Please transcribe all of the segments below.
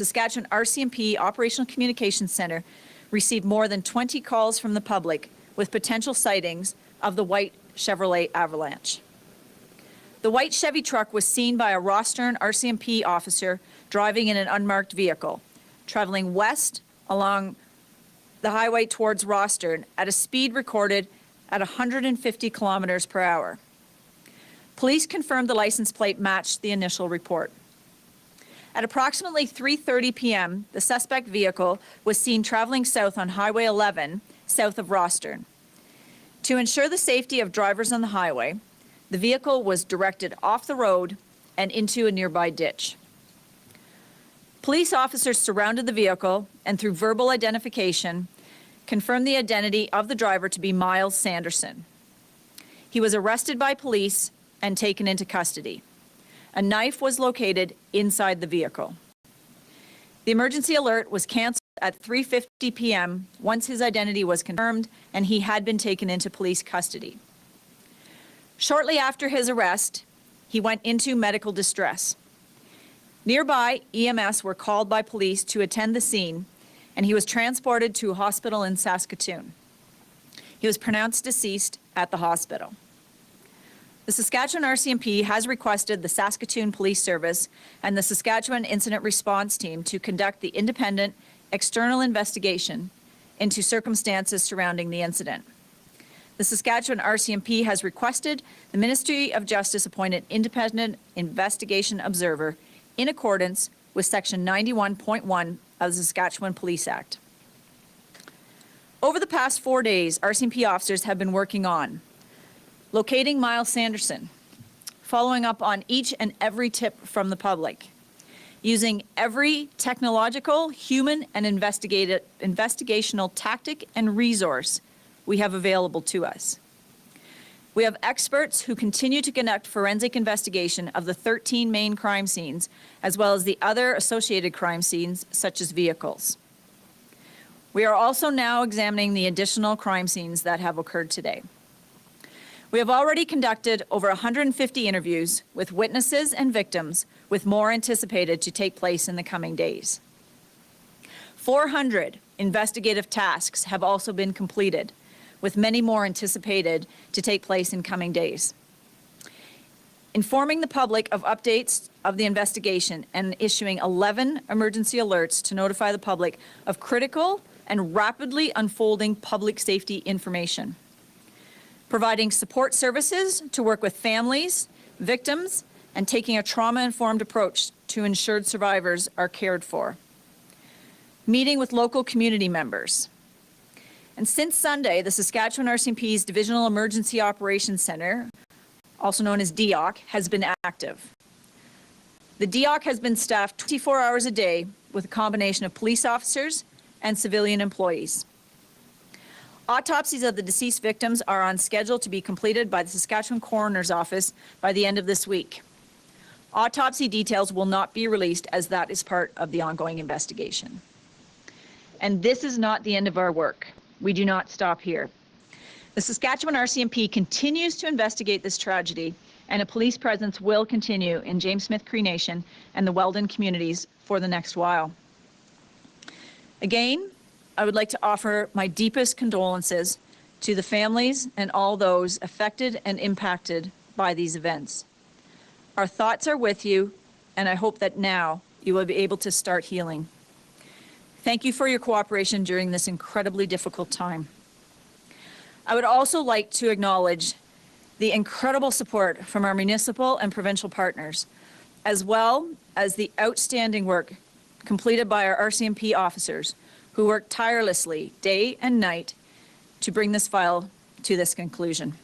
Saskatchewan RCMP Operational Communications Centre received more than 20 calls from the public with potential sightings of the white Chevrolet Avalanche. The white Chevy truck was seen by a Rostern RCMP officer driving in an unmarked vehicle, traveling west along the highway towards Rostern at a speed recorded at 150 kilometers per hour. Police confirmed the license plate matched the initial report. At approximately 3:30 p.m., the suspect vehicle was seen traveling south on Highway 11, south of Rostern. To ensure the safety of drivers on the highway, the vehicle was directed off the road and into a nearby ditch. Police officers surrounded the vehicle and, through verbal identification, confirmed the identity of the driver to be Myles Sanderson. He was arrested by police and taken into custody. A knife was located inside the vehicle. The emergency alert was canceled at 3:50 p.m. once his identity was confirmed and he had been taken into police custody. Shortly after his arrest, he went into medical distress. Nearby, EMS were called by police to attend the scene, and he was transported to a hospital in Saskatoon. He was pronounced deceased at the hospital. The Saskatchewan RCMP has requested the Saskatoon Police Service and the Saskatchewan Incident Response Team to conduct the independent external investigation into circumstances surrounding the incident. The Saskatchewan RCMP has requested the Ministry of Justice appoint an independent investigation observer in accordance with Section 91.1 of the Saskatchewan Police Act. Over the past 4 days, RCMP officers have been working on locating Myles Sanderson, following up on each and every tip from the public, using every technological, human, and investigational tactic and resource we have available to us. We have experts who continue to conduct forensic investigation of the 13 main crime scenes, as well as the other associated crime scenes, such as vehicles. We are also now examining the additional crime scenes that have occurred today. We have already conducted over 150 interviews with witnesses and victims, with more anticipated to take place in the coming days. 400 investigative tasks have also been completed, with many more anticipated to take place in coming days. Informing the public of updates of the investigation and issuing 11 emergency alerts to notify the public of critical and rapidly unfolding public safety information. Providing support services to work with families, victims, and taking a trauma-informed approach to ensure survivors are cared for. Meeting with local community members. And since Sunday, the Saskatchewan RCMP's Divisional Emergency Operations Centre, also known as DEOC, has been active. The DEOC has been staffed 24 hours a day with a combination of police officers and civilian employees. Autopsies of the deceased victims are on schedule to be completed by the Saskatchewan Coroner's Office by the end of this week. Autopsy details will not be released, as that is part of the ongoing investigation. And this is not the end of our work. We do not stop here. The Saskatchewan RCMP continues to investigate this tragedy, and a police presence will continue in James Smith Cree Nation and the Weldon communities for the next while. Again, I would like to offer my deepest condolences to the families and all those affected and impacted by these events. Our thoughts are with you, and I hope that now you will be able to start healing. Thank you for your cooperation during this incredibly difficult time. I would also like to acknowledge the incredible support from our municipal and provincial partners, as well as the outstanding work completed by our RCMP officers, who worked tirelessly day and night to bring this file to this conclusion.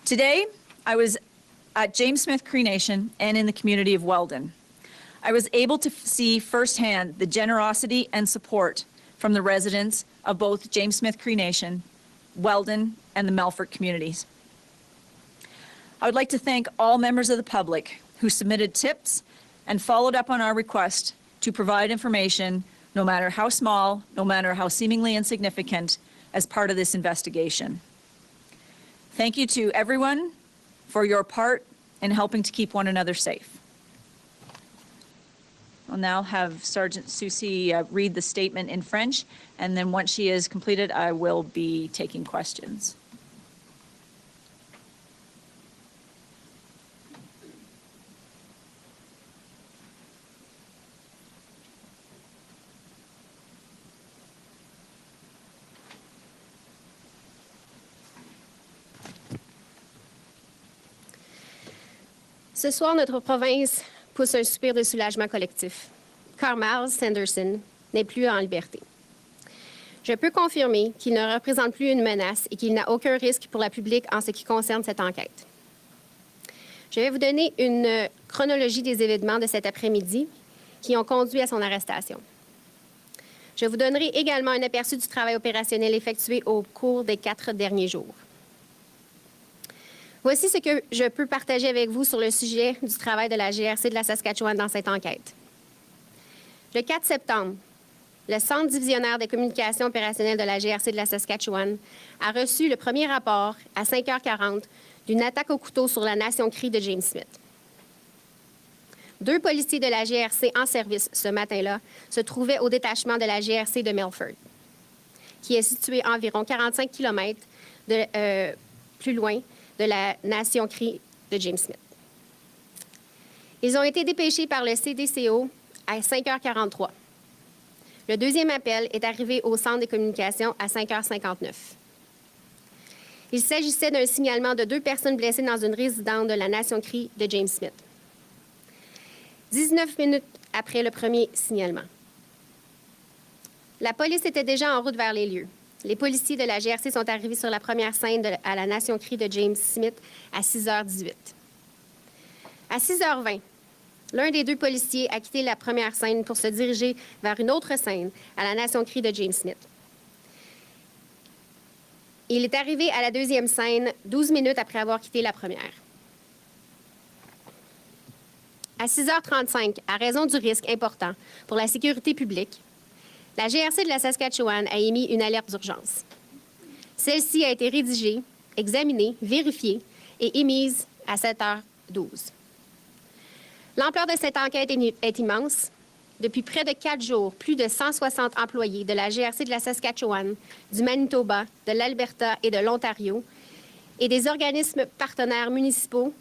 Today, I was at James Smith Cree Nation and in the community of Weldon. I was able to see firsthand the generosity and support from the residents of both James Smith Cree Nation, Weldon, and the Melfort communities. I would like to thank all members of the public who submitted tips and followed up on our request to provide information, no matter how small, no matter how seemingly insignificant, as part of this investigation. Thank you to everyone for your part in helping to keep one another safe. I'll now have Sergeant Susie read the statement in French, and then once she is completed, I will be taking questions. Ce soir, notre province pousse un soupir de soulagement collectif, car Myles Sanderson n'est plus en liberté. Je peux confirmer qu'il ne représente plus une menace et qu'il n'a aucun risque pour la public en ce qui concerne cette enquête. Je vais vous donner une chronologie des événements de cet après-midi qui ont conduit à son arrestation. Je vous donnerai également un aperçu du travail opérationnel effectué au cours des 4 derniers jours. Voici ce que je peux partager avec vous sur le sujet du travail de la GRC de la Saskatchewan dans cette enquête. Le 4 septembre, le Centre divisionnaire des communications opérationnelles de la GRC de la Saskatchewan a reçu le premier rapport à 5h40 d'une attaque au couteau sur la Nation Cree de James Smith. 2 policiers de la GRC en service ce matin-là se trouvaient au détachement de la GRC de Milford, qui est situé à environ 45 km plus loin de la Nation Cree de James Smith. Ils ont été dépêchés par le CDCO à 5h43. Le deuxième appel est arrivé au centre des communications à 5h59. Il s'agissait d'un signalement de 2 personnes blessées dans une résidence de la Nation Cree de James Smith. 19 minutes après le premier signalement. La police était déjà en route vers les lieux. Les policiers de la GRC sont arrivés sur la première scène à la Nation Cree de James Smith à 6h18. À 6h20, l'un des 2 policiers a quitté la première scène pour se diriger vers une autre scène à la Nation Cree de James Smith. Il est arrivé à la deuxième scène 12 minutes après avoir quitté la première. À 6h35, à raison du risque important pour la sécurité publique, la GRC de la Saskatchewan a émis une alerte d'urgence. Celle-ci a été rédigée, examinée, vérifiée et émise à 7h12. L'ampleur de cette enquête est immense. Depuis près de 4 jours, plus de 160 employés de la GRC de la Saskatchewan, du Manitoba, de l'Alberta et de l'Ontario et des organismes partenaires municipaux,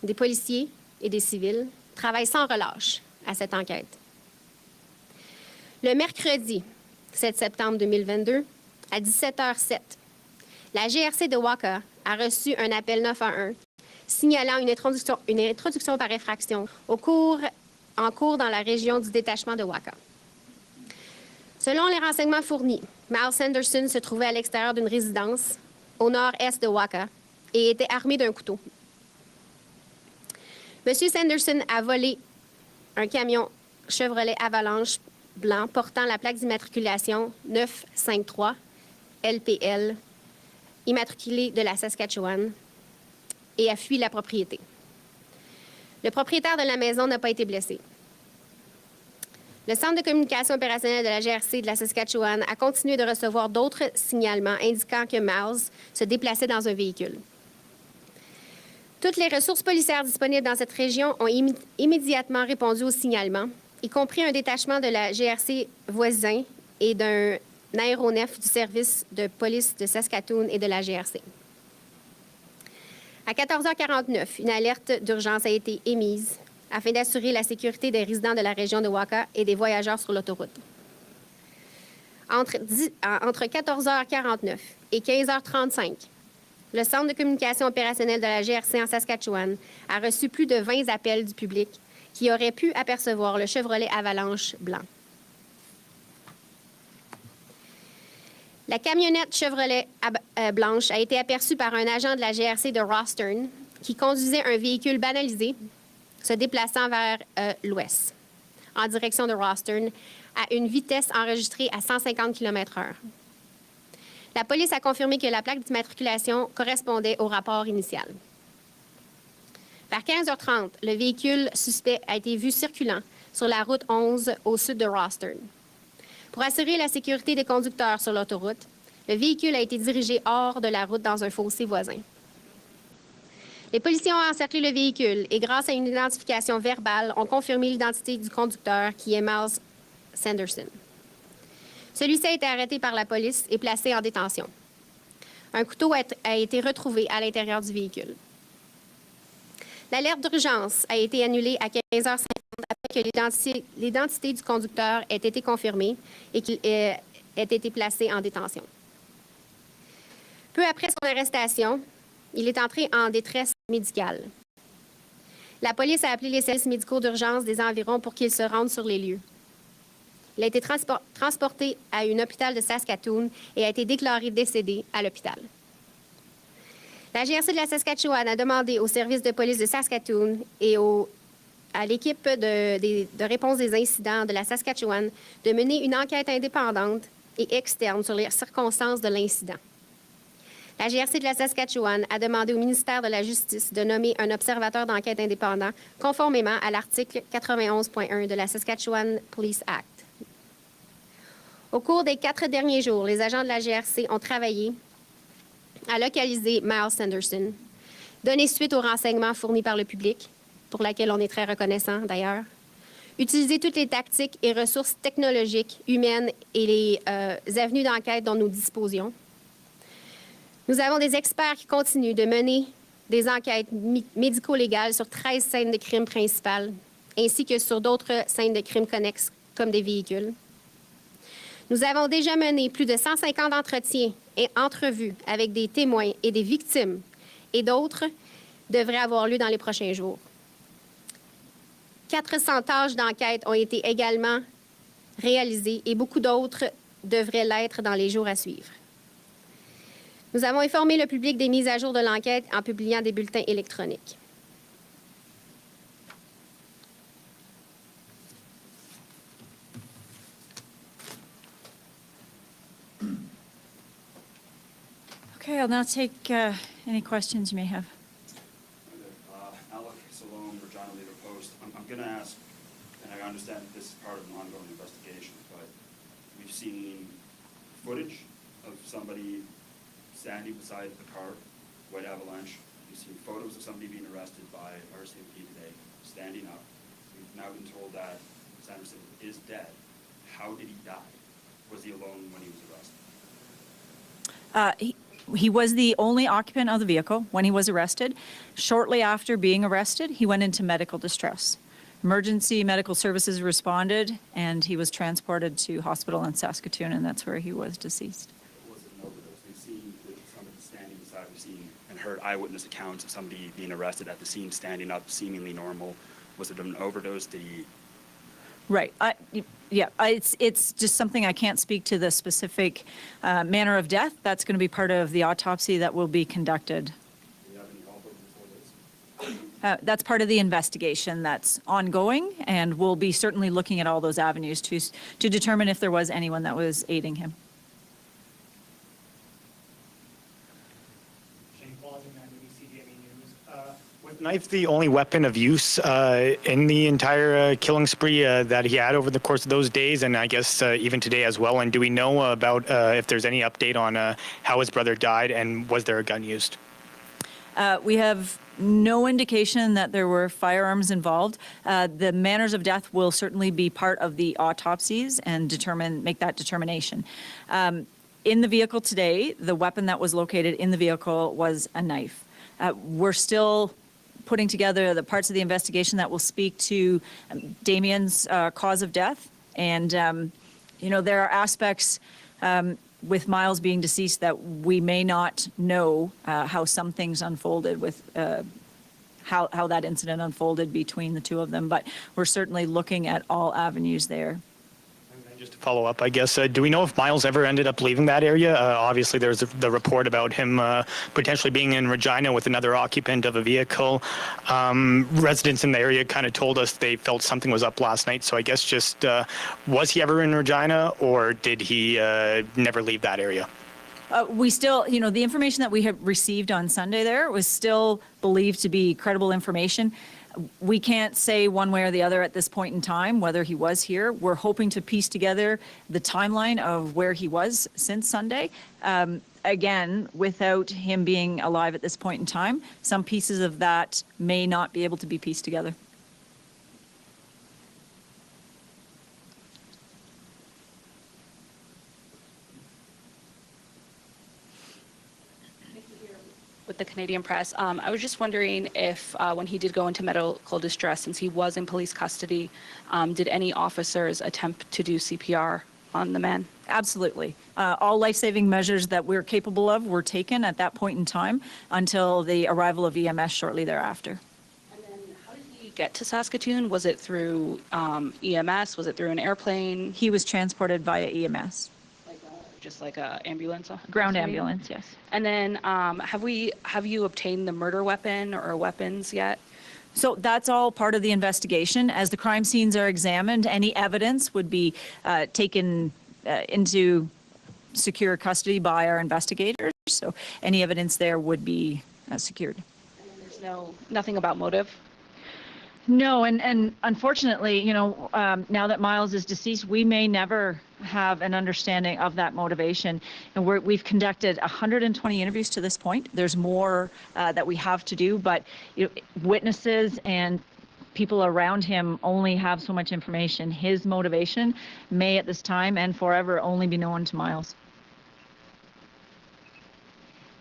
des policiers et des civils travaillent sans relâche à cette enquête. Le mercredi 7 septembre 2022, à 17h07, la GRC de Waka a reçu un appel 911 signalant une introduction par effraction en cours dans la région du détachement de Waka. Selon les renseignements fournis, Myles Sanderson se trouvait à l'extérieur d'une résidence au nord-est de Waka et était armé d'un couteau. M. Sanderson a volé un camion Chevrolet Avalanche blanc portant la plaque d'immatriculation 953 LPL, immatriculée de la Saskatchewan, et a fui la propriété. Le propriétaire de la maison n'a pas été blessé. Le Centre de communication opérationnelle de la GRC de la Saskatchewan a continué de recevoir d'autres signalements indiquant que Myles se déplaçait dans un véhicule. Toutes les ressources policières disponibles dans cette région ont immédiatement répondu aux signalements, y compris un détachement de la GRC voisin et d'un aéronef du service de police de Saskatoon et de la GRC. À 14h49, une alerte d'urgence a été émise afin d'assurer la sécurité des résidents de la région de Waka et des voyageurs sur l'autoroute. Entre 14h49 et 15h35, le Centre de communication opérationnelle de la GRC en Saskatchewan a reçu plus de 20 appels du public qui auraient pu apercevoir le Chevrolet Avalanche blanc. La camionnette Chevrolet blanche a été aperçue par un agent de la GRC de Rostern qui conduisait un véhicule banalisé se déplaçant vers l'ouest, en direction de Rostern, à une vitesse enregistrée à 150 km/h. La police a confirmé que la plaque d'immatriculation correspondait au rapport initial. Vers 15h30, le véhicule suspect a été vu circulant sur la route 11 au sud de Rostern. Pour assurer la sécurité des conducteurs sur l'autoroute, le véhicule a été dirigé hors de la route dans un fossé voisin. Les policiers ont encerclé le véhicule et grâce à une identification verbale, ont confirmé l'identité du conducteur qui est Myles Sanderson. Celui-ci a été arrêté par la police et placé en détention. Un couteau a été retrouvé à l'intérieur du véhicule. L'alerte d'urgence a été annulée à 15h50 après que l'identité du conducteur ait été confirmée et qu'il ait été placé en détention. Peu après son arrestation, il est entré en détresse médicale. La police a appelé les services médicaux d'urgence des environs pour qu'ils se rendent sur les lieux. Il a été transporté à un hôpital de Saskatoon et a été déclaré décédé à l'hôpital. La GRC de la Saskatchewan a demandé au service de police de Saskatoon et à l'équipe de réponse des incidents de la Saskatchewan de mener une enquête indépendante et externe sur les circonstances de l'incident. La GRC de la Saskatchewan a demandé au ministère de la Justice de nommer un observateur d'enquête indépendant conformément à l'article 91.1 de la Saskatchewan Police Act. Au cours des 4 derniers jours, les agents de la GRC ont travaillé à localiser Myles Sanderson, donner suite aux renseignements fournis par le public, pour laquelle on est très reconnaissant d'ailleurs, utiliser toutes les tactiques et ressources technologiques, humaines et les avenues d'enquête dont nous disposions. Nous avons des experts qui continuent de mener des enquêtes médico-légales sur 13 scènes de crimes principales, ainsi que sur d'autres scènes de crimes connexes, comme des véhicules. Nous avons déjà mené plus de 150 entretiens et entrevues avec des témoins et des victimes, et d'autres devraient avoir lieu dans les prochains jours. 400 tâches d'enquête ont été également réalisées et beaucoup d'autres devraient l'être dans les jours à suivre. Nous avons informé le public des mises à jour de l'enquête en publiant des bulletins électroniques. Okay, I'll now take any questions you may have. Regina Leader Post. I'm going to ask, and I understand this is part of an ongoing investigation, but we've seen footage of somebody standing beside the car, White Avalanche. We've seen photos of somebody being arrested by RCMP today, standing up. We've now been told that Sanderson is dead. How did he die? Was he alone when he was arrested? He was the only occupant of the vehicle when he was arrested. Shortly after being arrested, he went into medical distress. Emergency medical services responded, and he was transported to hospital in Saskatoon, and that's where he was deceased. Was it an overdose? We've seen somebody standing beside, we've seen and heard eyewitness accounts of somebody being arrested at the scene, standing up, seemingly normal. Was it an overdose? Did he? Right. It's just something I can't speak to the specific manner of death. That's going to be part of the autopsy that will be conducted. Do you have any help before this? That's part of the investigation that's ongoing, and we'll be certainly looking at all those avenues to determine if there was anyone that was aiding him. Knife the only weapon of use in the entire killing spree that he had over the course of those days, and I guess even today as well? And do we know about if there's any update on how his brother died, and was there a gun used? We have no indication that there were firearms involved. The manners of death will certainly be part of the autopsies and make that determination. In the vehicle today, the weapon that was located in the vehicle was a knife. We're still putting together the parts of the investigation that will speak to Damien's cause of death. And, there are aspects with Myles being deceased that we may not know how some things unfolded with how that incident unfolded between the two of them. But we're certainly looking at all avenues there. Just to follow up, I guess, do we know if Myles ever ended up leaving that area? Obviously, there's the report about him potentially being in Regina with another occupant of a vehicle. Residents in the area kind of told us they felt something was up last night. So I guess just, was he ever in Regina, or did he never leave that area? We still, the information that we have received on Sunday there was still believed to be credible information. We can't say one way or the other at this point in time whether he was here. We're hoping to piece together the timeline of where he was since Sunday. Again, without him being alive at this point in time, some pieces of that may not be able to be pieced together. With the Canadian Press. I was just wondering if when he did go into medical distress, since he was in police custody, did any officers attempt to do CPR on the man? Absolutely. All life-saving measures that we're capable of were taken at that point in time until the arrival of EMS shortly thereafter. And then how did he get to Saskatoon? Was it through EMS? Was it through an airplane? He was transported via EMS. Just like a ambulance? Ground ambulance, yes. And then have you obtained the murder weapon or weapons yet? So that's all part of the investigation. As the crime scenes are examined, any evidence would be taken into secure custody by our investigators. So any evidence there would be secured. And then there's nothing about motive? No, and unfortunately, you know, now that Myles is deceased, we may never have an understanding of that motivation. And we've conducted 120 interviews to this point. There's more that we have to do, but you know, witnesses and people around him only have so much information. His motivation may at this time and forever only be known to Myles.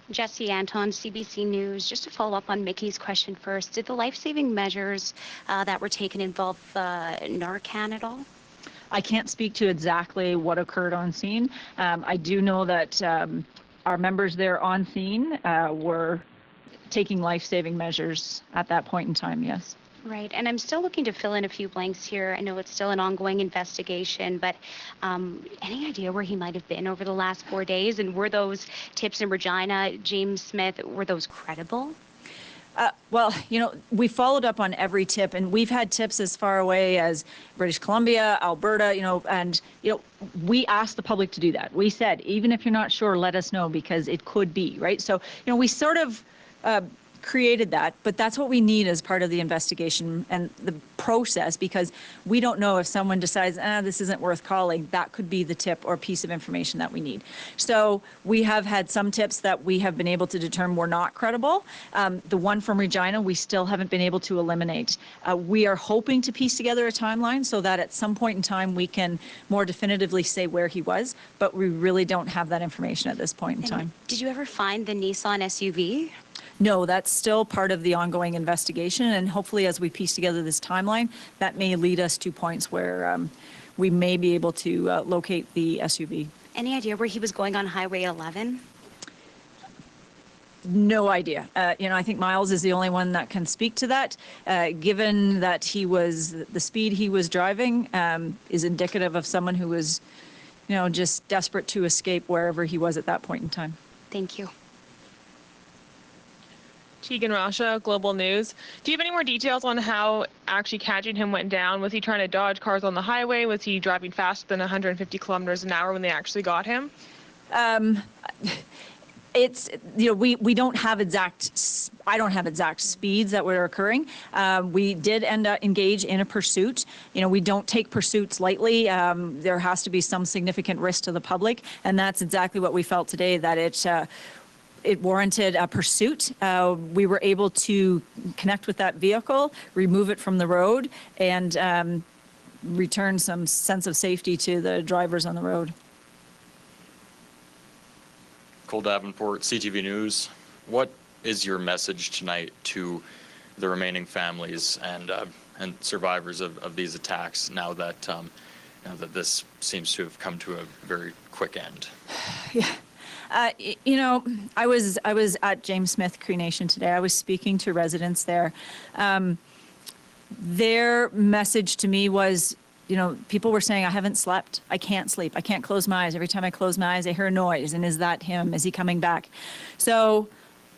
Jesse Anton, CBC News. Just to follow up on Mickey's question first, did the life-saving measures that were taken involve Narcan at all? I can't speak to exactly what occurred on scene. I do know that our members there on scene were taking life-saving measures at that point in time, yes. Right, and I'm still looking to fill in a few blanks here. I know it's still an ongoing investigation, but any idea where he might have been over the last 4 days? And were those tips in Regina, James Smith, were those credible? Well, you know, we followed up on every tip, and we've had tips as far away as British Columbia, Alberta, you know, and, you know, we asked the public to do that. We said, even if you're not sure, let us know because it could be, right? So, you know, we sort of created that, but that's what we need as part of the investigation and the process, because we don't know if someone decides, this isn't worth calling. That could be the tip or piece of information that we need. So we have had some tips that we have been able to determine were not credible. The one from Regina, we still haven't been able to eliminate. We are hoping to piece together a timeline so that at some point in time we can more definitively say where he was, but we really don't have that information at this point in time. Did you ever find the Nissan SUV? No, that's still part of the ongoing investigation, and hopefully as we piece together this timeline, that may lead us to points where we may be able to locate the SUV. Any idea where he was going on Highway 11? No idea. You know, I think Myles is the only one that can speak to that. Given that the speed he was driving is indicative of someone who was, you know, just desperate to escape wherever he was at that point in time. Thank you. Tegan Rasha, Global News. Do you have any more details on how actually catching him went down? Was he trying to dodge cars on the highway? Was he driving faster than 150 kilometers an hour when they actually got him? It's, you know, we don't have I don't have exact speeds that were occurring. We did engage in a pursuit. You know, we don't take pursuits lightly. There has to be some significant risk to the public, and that's exactly what we felt today, that it warranted a pursuit. We were able to connect with that vehicle, remove it from the road, and return some sense of safety to the drivers on the road. Cole Davenport, CTV News. What is your message tonight to the remaining families and survivors of these attacks now that that this seems to have come to a very quick end? Yeah. You know, I was at James Smith Cree Nation today. I was speaking to residents there. Their message to me was, you know, people were saying, I haven't slept. I can't sleep. I can't close my eyes. Every time I close my eyes, I hear a noise. And is that him? Is he coming back? So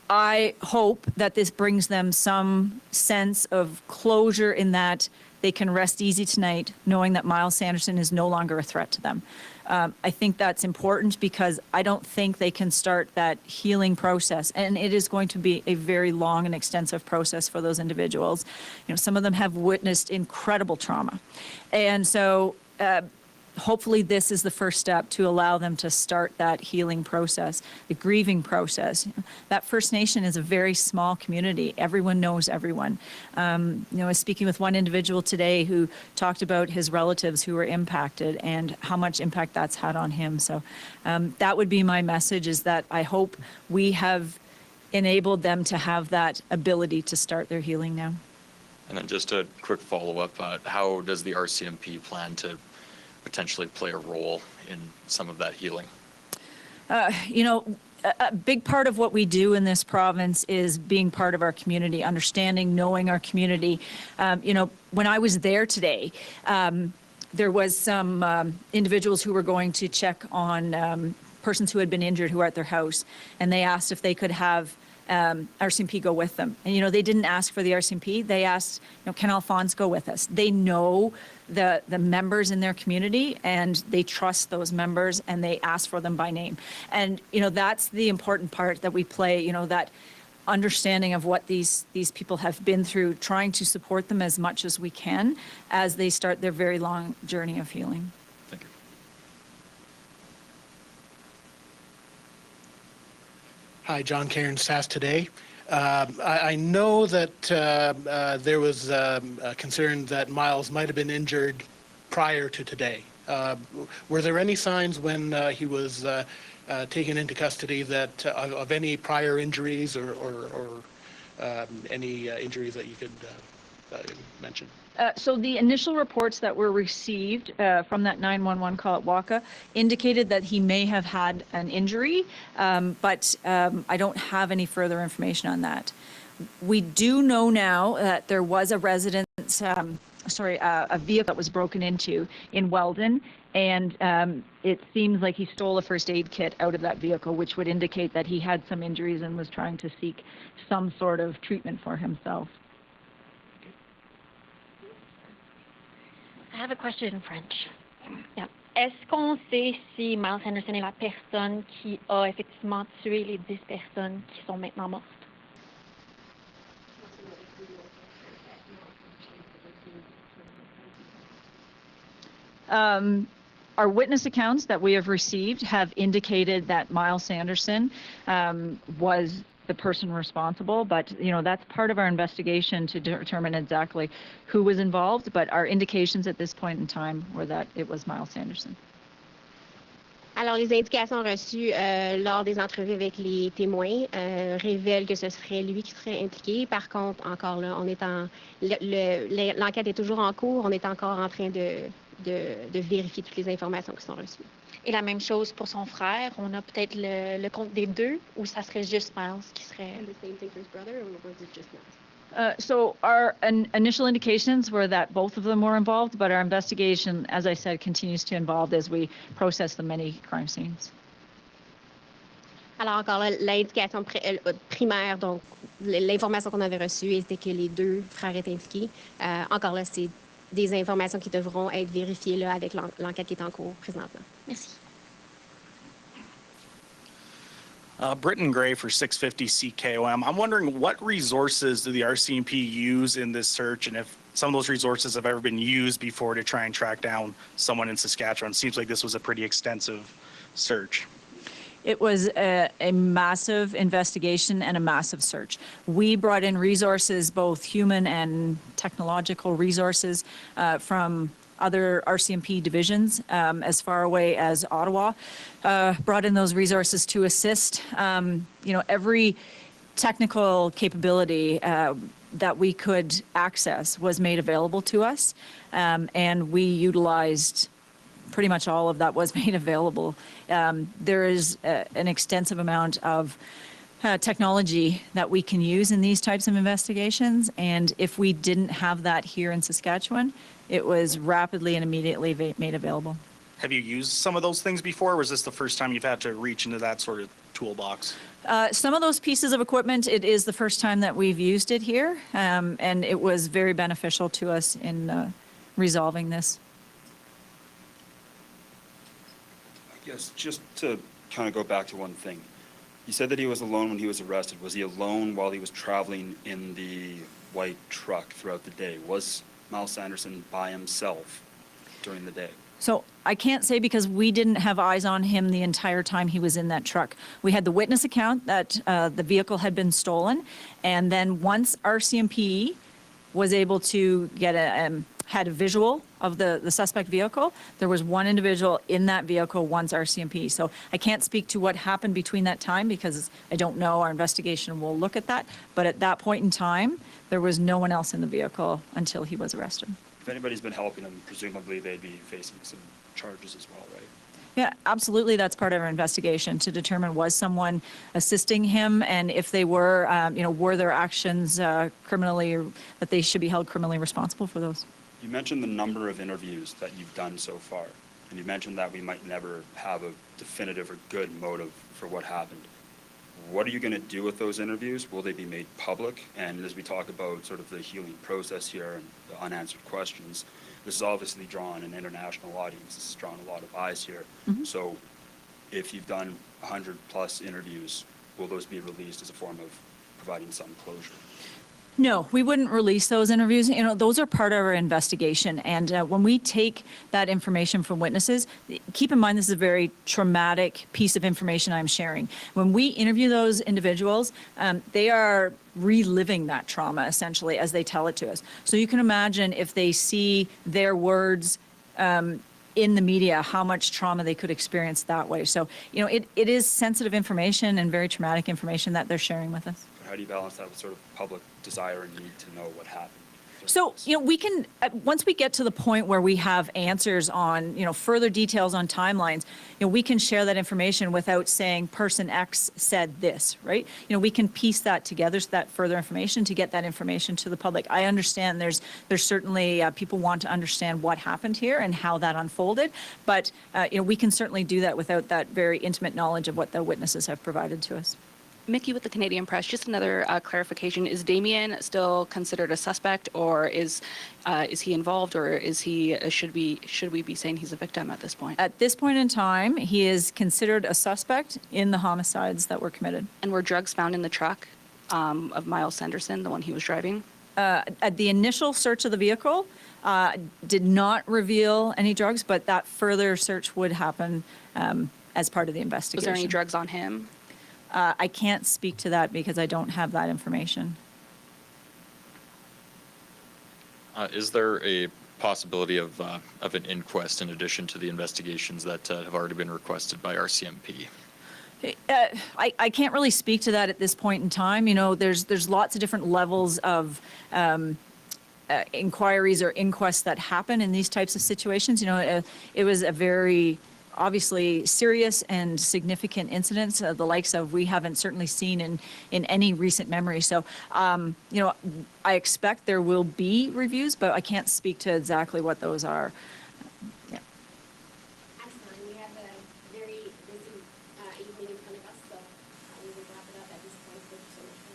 I hope that this brings them some sense of closure in that they can rest easy tonight knowing that Myles Sanderson is no longer a threat to them. I think that's important because I don't think they can start that healing process, and it is going to be a very long and extensive process for those individuals. You know, some of them have witnessed incredible trauma, and so hopefully this is the first step to allow them to start that healing process, the grieving process. That First Nation is a very small community. Everyone knows everyone. You know, I was speaking with one individual today who talked about his relatives who were impacted and how much impact that's had on him. So that would be my message, is that I hope we have enabled them to have that ability to start their healing now. And then just a quick follow-up, how does the RCMP plan to potentially play a role in some of that healing? You know, a big part of what we do in this province is being part of our community, understanding, knowing our community. You know, when I was there today, there was some individuals who were going to check on persons who had been injured who were at their house, and they asked if they could have RCMP go with them. And, you know, they didn't ask for the RCMP. They asked, you know, can Alphonse go with us? They know the members in their community, and they trust those members, and they ask for them by name. And, you know, that's the important part that we play, you know, that understanding of what these people have been through, trying to support them as much as we can as they start their very long journey of healing. Thank you. Hi, John Cairns, Sask today. I know that there was a concern that Myles might have been injured prior to today. Were there any signs when he was taken into custody that of any prior injuries or any injuries that you could mention? So the initial reports that were received from that 911 call at Waka indicated that he may have had an injury, but I don't have any further information on that. We do know now that there was a residence, a vehicle that was broken into in Weldon, and it seems like he stole a first aid kit out of that vehicle, which would indicate that he had some injuries and was trying to seek some sort of treatment for himself. I have a question in French. Yeah. Est-ce qu'on sait si Myles Sanderson est la personne qui a effectivement tué les 10 personnes qui sont maintenant mortes? Our witness accounts that we have received have indicated that Myles Sanderson was the person responsible, but you know, that's part of our investigation to determine exactly who was involved, but our indications at this point in time were that it was Myles Sanderson. Alors, les indications reçues lors des entrevues avec les témoins révèlent que ce serait lui qui serait impliqué. Par contre, encore là, on est l'enquête est toujours en cours. On est encore en train de vérifier toutes les informations qui sont reçues. Et la même chose pour son frère. On a peut-être le compte des deux, ou ça serait juste Myles qui serait... The same thing for his brother, or was it just Myles? So our initial indications were that both of them were involved, but our investigation, as I said, continues to evolve as we process the many crime scenes. Alors encore là, l'indication primaire, donc l'information qu'on avait reçue était que les deux frères étaient impliqués. Encore là, c'est des informations qui devront être vérifiées là, avec l'enquête qui est en cours présentement. Merci. Britton Gray for 650 CKOM. I'm wondering, what resources do the RCMP use in this search, and if some of those resources have ever been used before to try and track down someone in Saskatchewan? It seems like this was a pretty extensive search. It was a massive investigation and a massive search. We brought in resources, both human and technological resources, from other RCMP divisions as far away as Ottawa, brought in those resources to assist. You know, every technical capability that we could access was made available to us, and we utilized pretty much all of that was made available. There is an extensive amount of technology that we can use in these types of investigations, and if we didn't have that here in Saskatchewan, it was rapidly and immediately made available. Have you used some of those things before, or was this the first time you've had to reach into that sort of toolbox? Some of those pieces of equipment, it is the first time that we've used it here, and it was very beneficial to us in resolving this. I guess just to kind of go back to one thing. You said that he was alone when he was arrested. Was he alone while he was traveling in the white truck throughout the day? Was Myles Sanderson by himself during the day? So I can't say because we didn't have eyes on him the entire time he was in that truck. We had the witness account that the vehicle had been stolen, and then once RCMP was able to get had a visual of the suspect vehicle, there was one individual in that vehicle once RCMP. So I can't speak to what happened between that time because I don't know. Our investigation will look at that. But at that point in time, there was no one else in the vehicle until he was arrested. If anybody's been helping him, presumably they'd be facing some charges as well, right? Yeah, absolutely. That's part of our investigation to determine was someone assisting him, and if they were, were their actions criminally, or that they should be held criminally responsible for those. You mentioned the number of interviews that you've done so far, and you mentioned that we might never have a definitive or good motive for what happened. What are you going to do with those interviews? Will they be made public? And as we talk about sort of the healing process here and the unanswered questions, this has obviously drawn an international audience. This has drawn a lot of eyes here. Mm-hmm. So if you've done 100 plus interviews, will those be released as a form of providing some closure? No, we wouldn't release those interviews. Those are part of our investigation. And when we take that information from witnesses, keep in mind this is a very traumatic piece of information I'm sharing. When we interview those individuals, they are reliving that trauma essentially as they tell it to us. So you can imagine if they see their words in the media, how much trauma they could experience that way. So, it is sensitive information and very traumatic information that they're sharing with us. How do you balance that with sort of public desire and need to know what happened? So, we can, once we get to the point where we have answers on, further details on timelines, we can share that information without saying person X said this, right? We can piece that together, that further information to get that information to the public. I understand there's certainly people want to understand what happened here and how that unfolded, but, we can certainly do that without that very intimate knowledge of what the witnesses have provided to us. Mickey with the Canadian Press, just another clarification. Is Damien still considered a suspect, or is he involved, or is he should we be saying he's a victim at this point? At this point in time, he is considered a suspect in the homicides that were committed. And were drugs found in the truck of Myles Sanderson, the one he was driving? At the initial search of the vehicle, did not reveal any drugs, but that further search would happen as part of the investigation. Was there any drugs on him? I can't speak to that because I don't have that information. Is there a possibility of an inquest in addition to the investigations that have already been requested by RCMP? I can't really speak to that at this point in time. There's lots of different levels of inquiries or inquests that happen in these types of situations. It was a very obviously serious and significant incidents, the likes of we haven't certainly seen in any recent memory. So, I expect there will be reviews, but I can't speak to exactly what those are. Yeah. I'm sorry, we have a very busy evening in front of us, so we will wrap it up at this point. Thank you so much.